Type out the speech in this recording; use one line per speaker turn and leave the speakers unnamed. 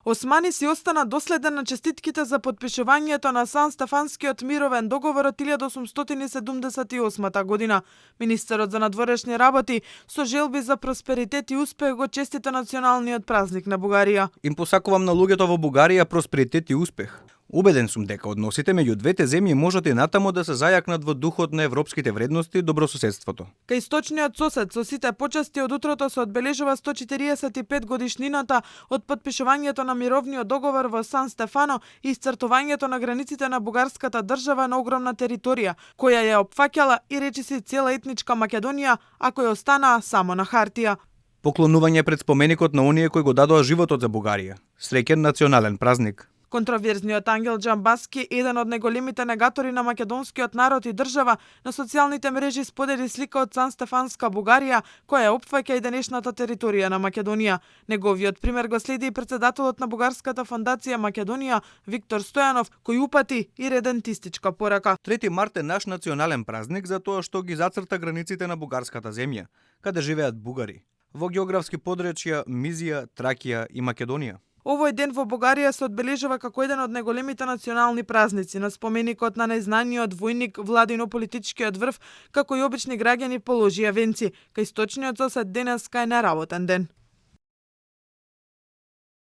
Османи си остана доследен на честитките за подпишувањето на Сан-Стефанскиот мировен договор од 1878 година. Министерот за надворешни работи со желби за просперитет и успех го честита националниот празник на Бугарија.
Им посакувам на луѓето во Бугарија просперитет и успех. Убеден сум дека односите меѓу двете земји можат и натаму да се зајакнат во духот на европските вредности и добрососедството.
Кај источниот сосед со сите почести од утрото се одбележува 145 годишнината од подпишувањето на мировниот договор во Сан Стефано и исцртувањето на границите на бугарската држава на огромна територија, која ја опфаќала и речиси цела етничка Македонија, а кој останаа само на хартија.
Поклонување пред споменикот на оние кои го дадоа животот за Бугарија. Среќен национален празник.
Контроверзниот Ангел Џамбаски, еден од најголемите негатори на македонскиот народ и држава, на социјалните мрежи сподели слика од Сан-Стефанска Бугарија, која опфаќа и денешната територија на Македонија. Неговиот пример го следи и председателот на Бугарската фондација Македонија, Виктор Стојанов, кој упати и редентистичка порака.
3 март е наш национален празник за тоа што ги зацрта границите на бугарската земја, каде живеат бугари, во географски подречја Мизија, Тракија и Македонија.
Овој ден во Бугарија се одбележува како еден од најголемите национални празници. На споменикот на најзнаниот војник владино-политичкиот врв, како и обични граѓани положија венци. Кај источниот сосед денеска е неработен ден.